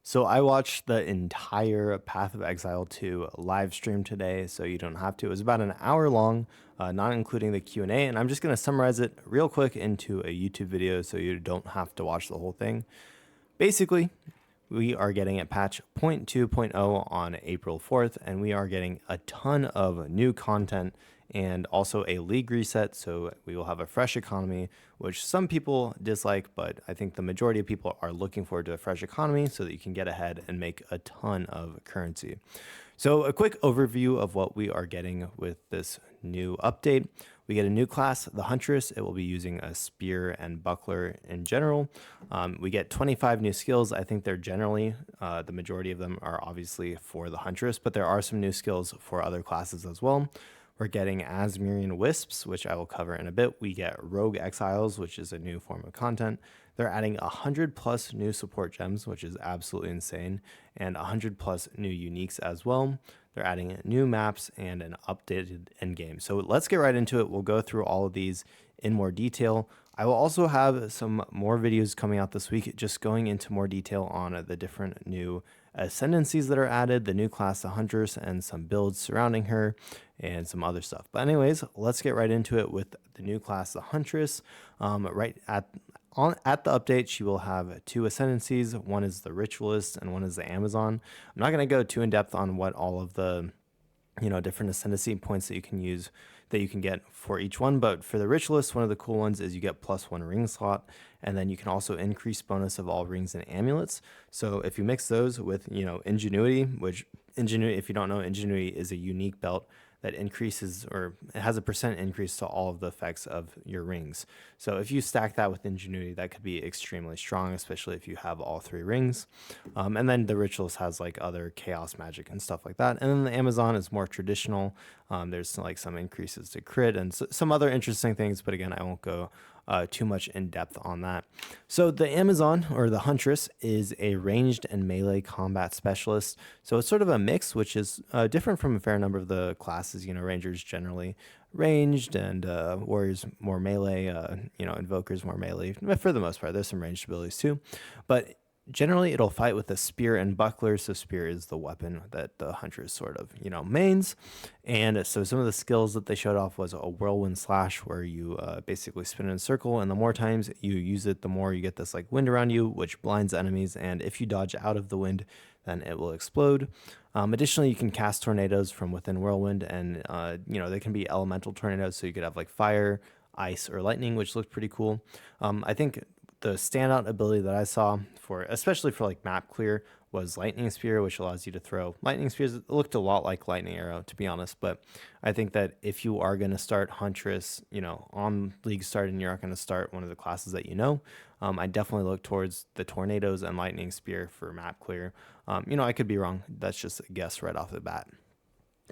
So I watched the entire Path of Exile 2 live stream today, so you don't have to. It was about an hour long, not including the Q&A, and I'm just going to summarize it real quick into a YouTube video so you don't have to watch the whole thing. Basically, we are getting at patch 0.2.0 on April 4th, and we are getting a ton of new content and also a league reset, so we will have a fresh economy, which some people dislike, but I think the majority of people are looking forward to a fresh economy so that you can get ahead and make a ton of currency. So a quick overview of what we are getting with this new update. We get a new class, the Huntress. It will be using a spear and buckler in general. We get 25 new skills. I think they're generally, the majority of them are obviously for the Huntress, but there are some new skills for other classes as well. We're getting Azmerian Wisps, which I will cover in a bit. We get Rogue Exiles, which is a new form of content. They're adding 100 plus new support gems, which is absolutely insane, and 100 plus new uniques as well. They're adding new maps and an updated endgame. So let's get right into it. We'll go through all of these in more detail. I will also have some more videos coming out this week, just going into more detail on the different new Ascendancies that are added, the new class, the Huntress, and some builds surrounding her, and some other stuff. But anyways, let's get right into it with the new class, the Huntress. Right at the update, she will have two Ascendancies. One is the Ritualist, and one is the Amazon. I'm not going to go too in depth on what all of the different ascendancy points that you can use, that you can get for each one. But for the Ritualist, one of the cool ones is you get +1 ring slot, and then you can also increase bonus of all rings and amulets. So if you mix those with, Ingenuity, which Ingenuity, if you don't know, Ingenuity is a unique belt that increases, or it has a % increase to all of the effects of your rings. So if you stack that with Ingenuity, that could be extremely strong, especially if you have all 3 rings. And then the Ritualist has like other chaos magic and stuff like that. And then the Amazon is more traditional. There's like some increases to crit and some other interesting things, but again, I won't go too much in depth on that. So the Amazon, or the Huntress, is a ranged and melee combat specialist. So it's sort of a mix, which is different from a fair number of the classes. Rangers generally ranged, and warriors more melee, invokers more melee. But for the most part, there's some ranged abilities too. But generally, it'll fight with a spear and buckler. So spear is the weapon that the Huntress sort of, mains. And so some of the skills that they showed off was a whirlwind slash, where you basically spin in a circle, and the more times you use it, the more you get this like wind around you, which blinds enemies. And if you dodge out of the wind, then it will explode. Additionally, you can cast tornadoes from within whirlwind, and they can be elemental tornadoes. So you could have like fire, ice, or lightning, which looks pretty cool. I think the standout ability that I saw, especially for like map clear, was Lightning Spear, which allows you to throw lightning spears. It looked a lot like Lightning Arrow, to be honest, but I think that if you are going to start Huntress, on League Start, and you're not going to start one of the classes that I definitely look towards the Tornadoes and Lightning Spear for map clear. I could be wrong. That's just a guess right off the bat.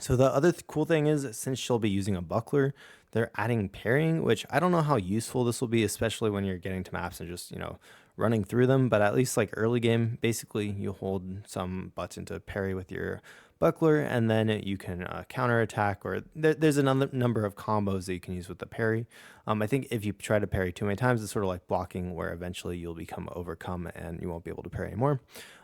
So the other cool thing is, since she'll be using a buckler, they're adding parrying, which I don't know how useful this will be, especially when you're getting to maps and just, running through them. But at least like early game, basically you hold some button to parry with your buckler, and then you can counter attack, or there's another number of combos that you can use with the parry. I think if you try to parry too many times, it's sort of like blocking, where eventually you'll become overcome and you won't be able to parry anymore.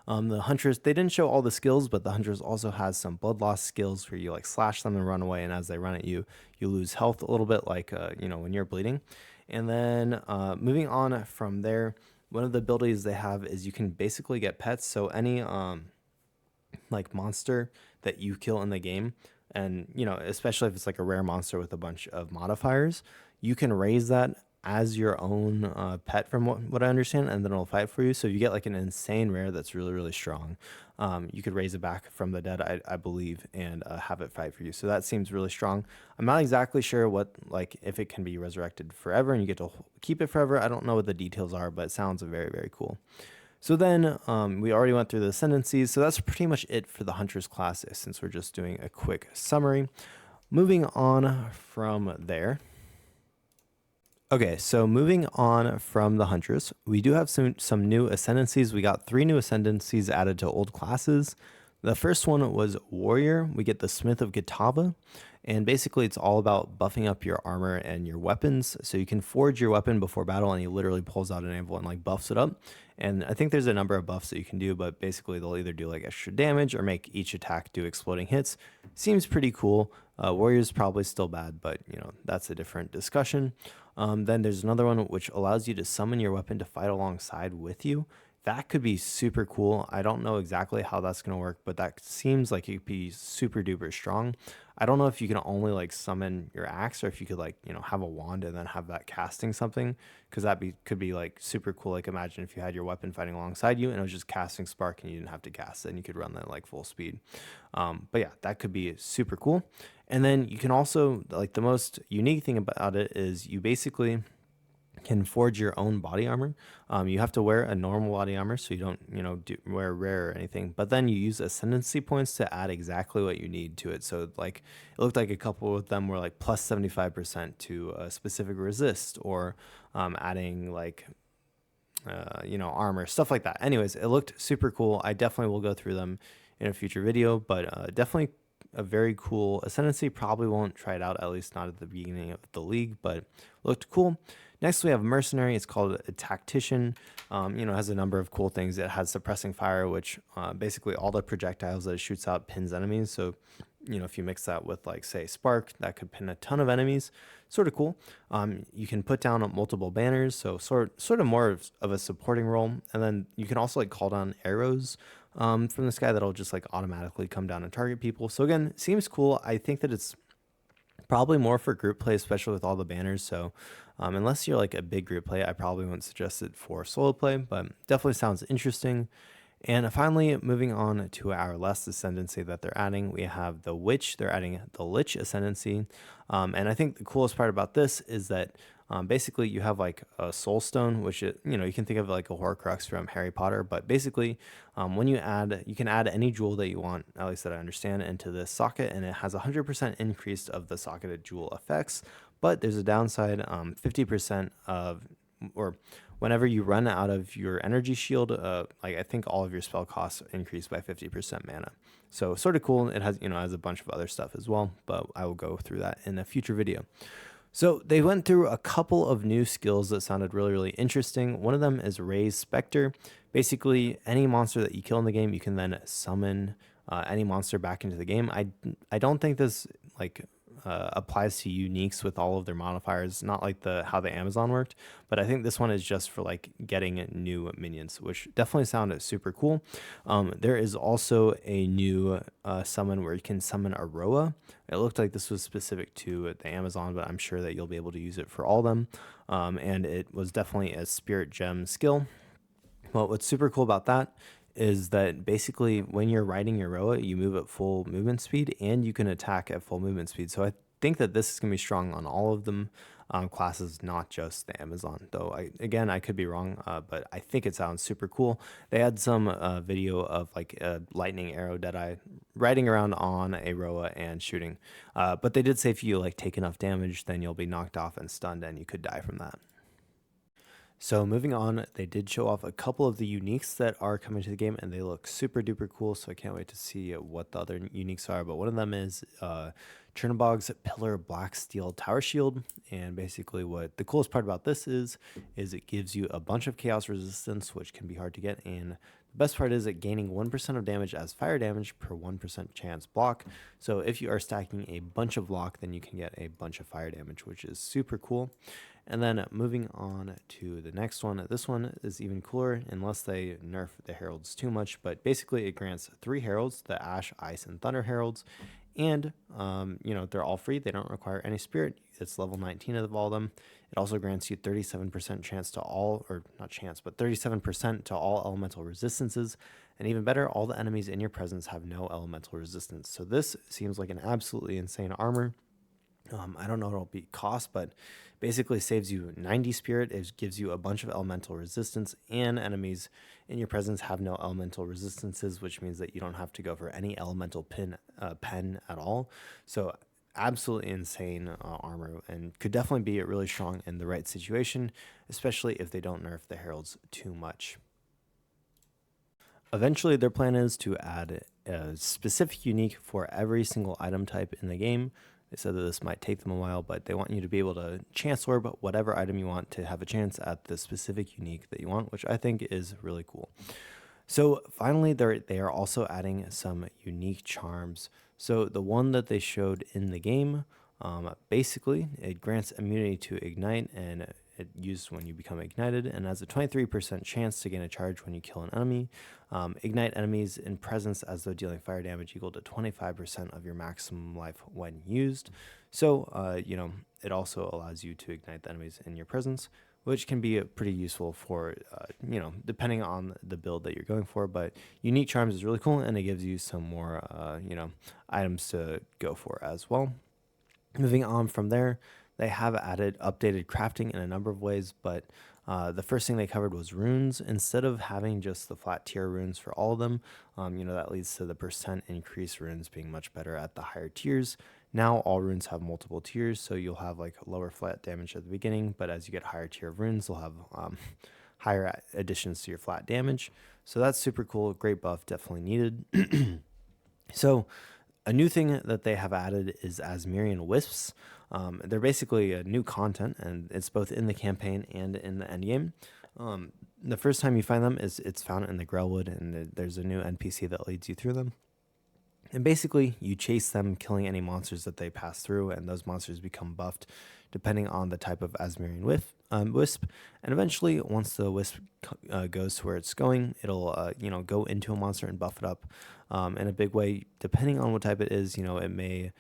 The Huntress, they didn't show all the skills, but the Huntress also has some blood loss skills where you like slash them and run away, and as they run at you, you lose health a little bit, like when you're bleeding. And then moving on from there, one of the abilities they have is you can basically get pets. So any like monster that you kill in the game, and especially if it's like a rare monster with a bunch of modifiers, you can raise that as your own pet, from what I understand, and then it'll fight for you. So you get like an insane rare that's really, really strong. You could raise it back from the dead, I believe, and have it fight for you. So that seems really strong. I'm not exactly sure if it can be resurrected forever and you get to keep it forever. I don't know what the details are, but it sounds very, very cool. So then we already went through the Ascendancies, so that's pretty much it for the Huntress class, since we're just doing a quick summary. Moving on from there. Okay, so moving on from the Huntress, we do have some new Ascendancies. We got 3 new Ascendancies added to old classes. The first one was Warrior. We get the Smith of Kitava, and basically it's all about buffing up your armor and your weapons. So you can forge your weapon before battle, and he literally pulls out an anvil and like buffs it up. And I think there's a number of buffs that you can do, but basically they'll either do like extra damage or make each attack do exploding hits. Seems pretty cool. Warrior's probably still bad, but you know, that's a different discussion. Then there's another one which allows you to summon your weapon to fight alongside with you. That could be super cool. I don't know exactly how that's going to work, but that seems like it could be super duper strong. I don't know if you can only like summon your axe or if you could like, you know, have a wand and then have that casting something, because could be like super cool. Like imagine if you had your weapon fighting alongside you and it was just casting spark and you didn't have to cast it and you could run that like full speed. But yeah, that could be super cool. And then you can also, like, the most unique thing about it is you basically can forge your own body armor. You have to wear a normal body armor, so you don't, you know, wear rare or anything. But then you use ascendancy points to add exactly what you need to it. So like, it looked like a couple of them were like plus 75% to a specific resist, or adding like you know, armor, stuff like that. Anyways, it looked super cool. I definitely will go through them in a future video, but definitely a very cool ascendancy. Probably won't try it out, at least not at the beginning of the league, but looked cool. Next, we have Mercenary. It's called a Tactician. You know, it has a number of cool things. It has suppressing fire, which basically all the projectiles that it shoots out pins enemies. So, you know, if you mix that with like say Spark, that could pin a ton of enemies. Sort of cool. You can put down multiple banners, so sort of more of a supporting role. And then you can also like call down arrows from the sky that'll just like automatically come down and target people. So again, seems cool. I think that it's probably more for group play, especially with all the banners. So unless you're like a big group play, I probably wouldn't suggest it for solo play, but definitely sounds interesting. And finally, moving on to our last ascendancy that they're adding, we have the Witch. They're adding the Lich ascendancy. And I think the coolest part about this is that basically you have like a soul stone, which you know, you can think of like a Horcrux from Harry Potter, but basically when you can add any jewel that you want, at least that I understand, into this socket, and it has 100% increase of the socketed jewel effects. But there's a downside, 50% of, or whenever you run out of your energy shield, like I think all of your spell costs increase by 50% mana. So sort of cool. It has, you know, has a bunch of other stuff as well, but I will go through that in a future video. So they went through a couple of new skills that sounded really, really interesting. One of them is Raise Spectre. Basically, any monster that you kill in the game, you can then summon any monster back into the game. I don't think this like applies to uniques with all of their modifiers, not like how the Amazon worked, but I think this one is just for like getting new minions, which definitely sounded super cool. There is also a new summon where you can summon a Roa. It looked like this was specific to the Amazon, but I'm sure that you'll be able to use it for all of them. And it was definitely a spirit gem skill. Well, what's super cool about that is that basically when you're riding your Roa, you move at full movement speed and you can attack at full movement speed. So I think that this is going to be strong on all of them classes, not just the Amazon. Though, I could be wrong, but I think it sounds super cool. They had some video of like a lightning arrow Deadeye riding around on a Roa and shooting. But they did say if you like take enough damage, then you'll be knocked off and stunned and you could die from that. So moving on, they did show off a couple of the uniques that are coming to the game, and they look super duper cool. So I can't wait to see what the other uniques are. But one of them is Chernobog's Pillar Black Steel Tower Shield. And basically what the coolest part about this is it gives you a bunch of chaos resistance, which can be hard to get. And the best part is it gaining 1% of damage as fire damage per 1% chance block. So if you are stacking a bunch of block, then you can get a bunch of fire damage, which is super cool. And then moving on to the next one, this one is even cooler unless they nerf the heralds too much, but basically it grants 3 heralds, the Ash, Ice, and Thunder heralds, and you know, they're all free. They don't require any spirit. It's level 19 of all of them. It also grants you 37% chance to all, or not chance, but 37% to all elemental resistances, and even better, all the enemies in your presence have no elemental resistance. So this seems like an absolutely insane armor. I don't know what it'll be cost, but basically saves you 90 spirit. It gives you a bunch of elemental resistance, and enemies in your presence have no elemental resistances, which means that you don't have to go for any elemental pen at all. So absolutely insane armor, and could definitely be really strong in the right situation, especially if they don't nerf the heralds too much. Eventually, their plan is to add a specific unique for every single item type in the game. They said that this might take them a while, but they want you to be able to chance orb whatever item you want to have a chance at the specific unique that you want, which I think is really cool. So finally, they are also adding some unique charms. So the one that they showed in the game, basically, it grants immunity to ignite, and it used when you become ignited, and has a 23% chance to gain a charge when you kill an enemy. Ignite enemies in presence as though dealing fire damage equal to 25% of your maximum life when used. So, it also allows you to ignite the enemies in your presence, which can be pretty useful for, depending on the build that you're going for. But unique charms is really cool, and it gives you some more, items to go for as well. Moving on from there, they have added updated crafting in a number of ways, but the first thing they covered was runes. Instead of having just the flat tier runes for all of them, that leads to the percent increase runes being much better at the higher tiers. Now all runes have multiple tiers, so you'll have like lower flat damage at the beginning, but as you get higher tier of runes, they'll have higher additions to your flat damage. So that's super cool. Great buff, definitely needed. So a new thing that they have added is Azmerian Wisps. They're basically a new content, and it's both in the campaign and in the endgame. The first time you find them is it's found in the Grellwood, and there's a new NPC that leads you through them. And basically, you chase them, killing any monsters that they pass through, and those monsters become buffed depending on the type of Asmerian wisp. And eventually, once the wisp goes to where it's going, it'll go into a monster and buff it up in a big way. Depending on what type it is, it may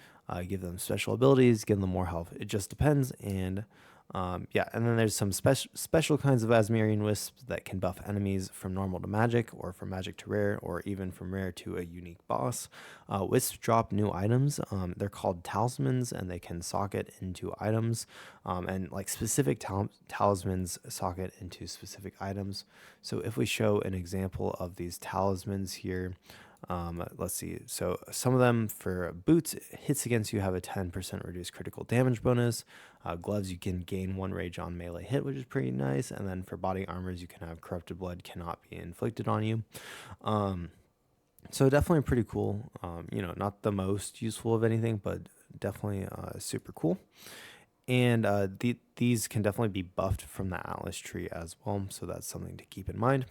give them special abilities, give them more health. It just depends. And and then there's some special kinds of Asmerian Wisps that can buff enemies from normal to magic, or from magic to rare, or even from rare to a unique boss. Wisps drop new items. They're called talismans, and they can socket into items, and like specific talismans socket into specific items. So if we show an example of these talismans here, let's see. So some of them, for boots, hits against you have a 10% reduced critical damage bonus. Gloves, you can gain 1 rage on melee hit, which is pretty nice. And then for body armors, you can have corrupted blood cannot be inflicted on you. So definitely pretty cool. Not the most useful of anything, but definitely super cool. And these can definitely be buffed from the Atlas tree as well. So that's something to keep in mind.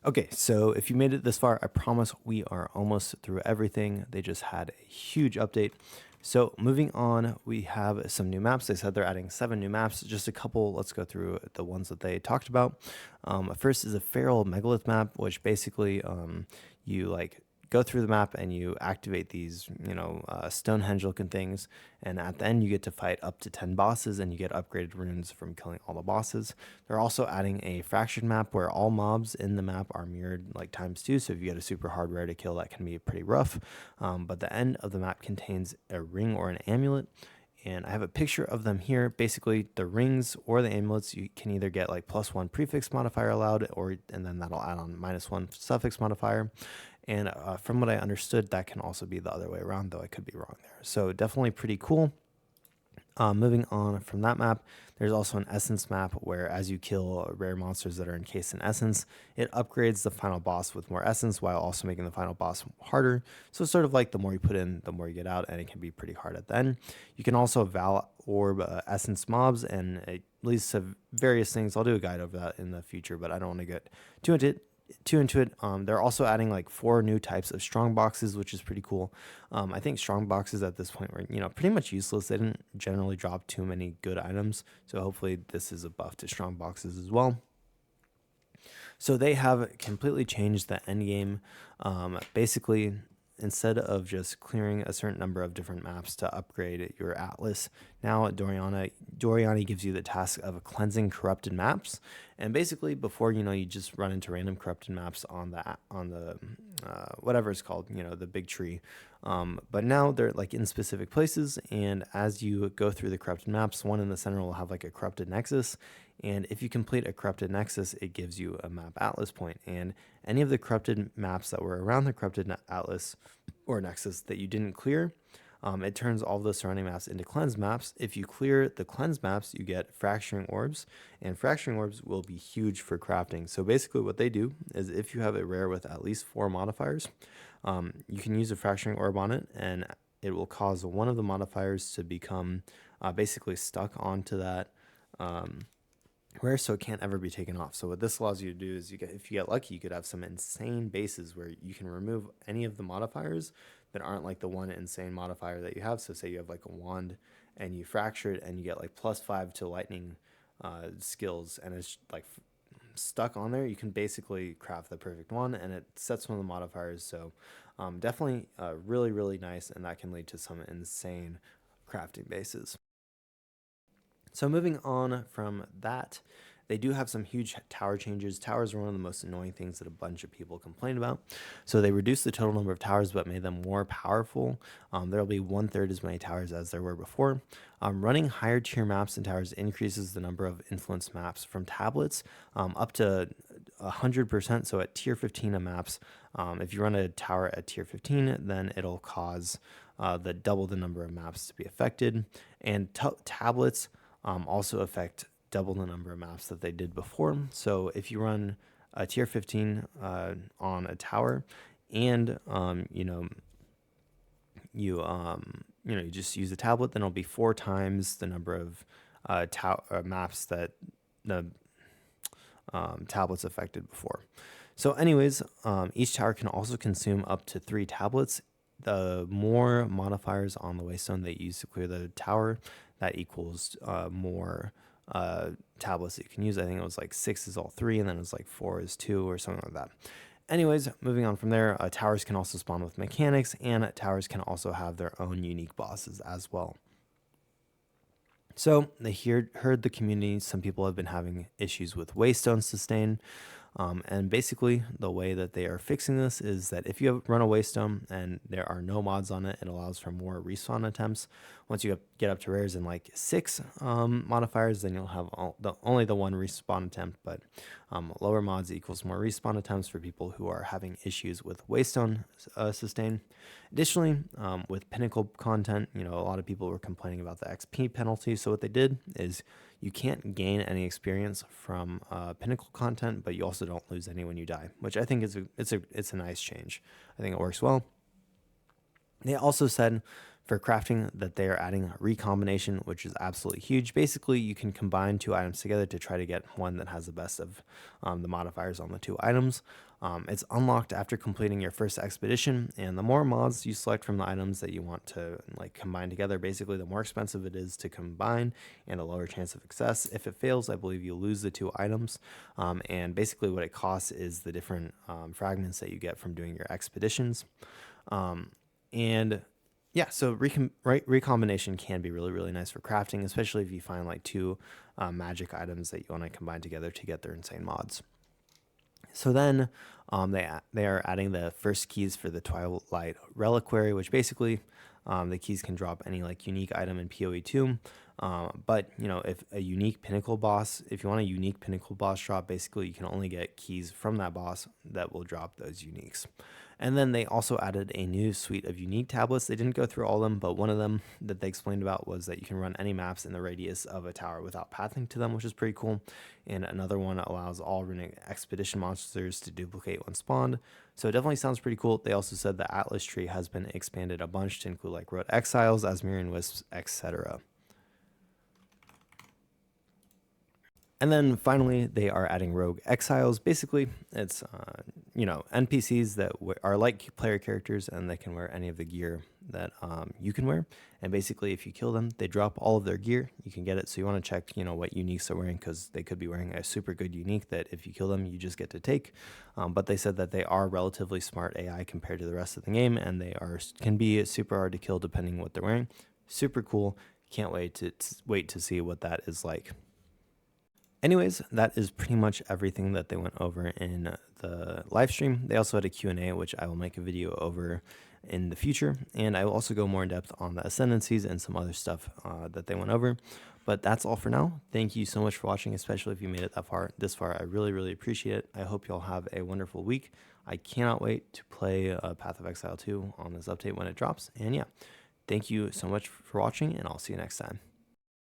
Okay, so if you made it this far, I promise we are almost through everything. They just had a huge update. So moving on, we have some new maps. They said they're adding 7 new maps. Just a couple. Let's go through the ones that they talked about. First is a Feral Megalith map, which basically you go through the map and you activate these, Stonehenge looking things. And at the end, you get to fight up to 10 bosses, and you get upgraded runes from killing all the bosses. They're also adding a fractured map where all mobs in the map are mirrored like ×2. So if you get a super hard rare to kill, that can be pretty rough. But the end of the map contains a ring or an amulet. And I have a picture of them here. Basically, the rings or the amulets, you can either get like +1 prefix modifier allowed, and then that'll add on -1 suffix modifier. And from what I understood, that can also be the other way around, though I could be wrong there. So definitely pretty cool. Moving on from that map, there's also an essence map where as you kill rare monsters that are encased in essence, it upgrades the final boss with more essence while also making the final boss harder. So it's sort of like the more you put in, the more you get out, and it can be pretty hard at the end. You can also Val Orb essence mobs, and it leads to various things. I'll do a guide over that in the future, but I don't want to get too into it. They're also adding like 4 new types of strong boxes, which is pretty cool. I think strong boxes at this point were pretty much useless. They didn't generally drop too many good items, so hopefully this is a buff to strong boxes as well. So they have completely changed the end game. Basically, instead of just clearing a certain number of different maps to upgrade your Atlas, now Doriani gives you the task of cleansing corrupted maps. And basically, before you just run into random corrupted maps on the whatever it's called, the big tree. But now they're like in specific places, and as you go through the corrupted maps, one in the center will have like a corrupted nexus. And if you complete a corrupted nexus, it gives you a map atlas point. And any of the corrupted maps that were around the corrupted atlas or nexus that you didn't clear, it turns all of the surrounding maps into cleansed maps. If you clear the cleansed maps, you get fracturing orbs, and fracturing orbs will be huge for crafting. So basically what they do is if you have a rare with at least 4 modifiers, you can use a fracturing orb on it, and it will cause one of the modifiers to become basically stuck onto that rare, so it can't ever be taken off. So what this allows you to do is, if you get lucky, you could have some insane bases where you can remove any of the modifiers that aren't like the one insane modifier that you have. So say you have like a wand and you fracture it and you get like +5 to lightning skills, and it's like stuck on there. You can basically craft the perfect one, and it sets one of the modifiers. So definitely really, really nice, and that can lead to some insane crafting bases. So moving on from that, they do have some huge tower changes. Towers are one of the most annoying things that a bunch of people complain about. So they reduced the total number of towers, but made them more powerful. There'll be 1/3 as many towers as there were before. Running higher tier maps and towers increases the number of influence maps from tablets up to 100%. So at tier 15 of maps, if you run a tower at tier 15, then it'll cause double the number of maps to be affected. And tablets also affect double the number of maps that they did before. So if you run a tier 15 on a tower, and you just use a tablet, then it'll be 4 times the number of maps that the tablets affected before. So anyways, each tower can also consume up to 3 tablets. The more modifiers on the Waystone that you use to clear the tower, that equals more tablets that you can use. I think it was like 6 is all 3, and then it was like 4 is 2 or something like that. Anyways, moving on from there, towers can also spawn with mechanics, and towers can also have their own unique bosses as well. So they heard the community. Some people have been having issues with Waystone sustain. And basically, the way that they are fixing this is that if you run a Waystone and there are no mods on it, it allows for more respawn attempts. Once you get up to rares and like 6 modifiers, then you'll have only the 1 respawn attempt. But lower mods equals more respawn attempts for people who are having issues with Waystone sustain. Additionally, with Pinnacle content, a lot of people were complaining about the XP penalty. So what they did is, you can't gain any experience from Pinnacle content, but you also don't lose any when you die, which I think it's a nice change. I think it works well. They also said for crafting that they are adding a recombination, which is absolutely huge. Basically, you can combine 2 items together to try to get one that has the best of the modifiers on the 2 items. It's unlocked after completing your first expedition, and the more mods you select from the items that you want to combine together, basically the more expensive it is to combine and a lower chance of success. If it fails, I believe you lose the 2 items, and basically what it costs is the different fragments that you get from doing your expeditions. And yeah, so recombination can be really, really nice for crafting, especially if you find like 2 magic items that you want to combine together to get their insane mods. So then they are adding the first keys for the Twilight Reliquary, which basically the keys can drop any unique item in PoE2. But if a unique pinnacle boss, if you want a unique pinnacle boss drop, basically you can only get keys from that boss that will drop those uniques. And then they also added a new suite of unique tablets. They didn't go through all of them, but one of them that they explained about was that you can run any maps in the radius of a tower without pathing to them, which is pretty cool. And another one allows all running expedition monsters to duplicate when spawned. So it definitely sounds pretty cool. They also said the Atlas tree has been expanded a bunch to include Exiles, Azmerian Wisps, etc. And then finally, they are adding rogue exiles. Basically, it's NPCs that are like player characters, and they can wear any of the gear that you can wear. And basically, if you kill them, they drop all of their gear. You can get it. So you want to check, what uniques they're wearing, because they could be wearing a super good unique that if you kill them, you just get to take. But they said that they are relatively smart AI compared to the rest of the game, and they can be super hard to kill depending on what they're wearing. Super cool. Can't wait to see what that is like. Anyways, that is pretty much everything that they went over in the live stream. They also had a Q&A, which I will make a video over in the future. And I will also go more in depth on the Ascendancies and some other stuff that they went over. But that's all for now. Thank you so much for watching, especially if you made it this far. I really, really appreciate it. I hope y'all have a wonderful week. I cannot wait to play Path of Exile 2 on this update when it drops. And yeah, thank you so much for watching, and I'll see you next time.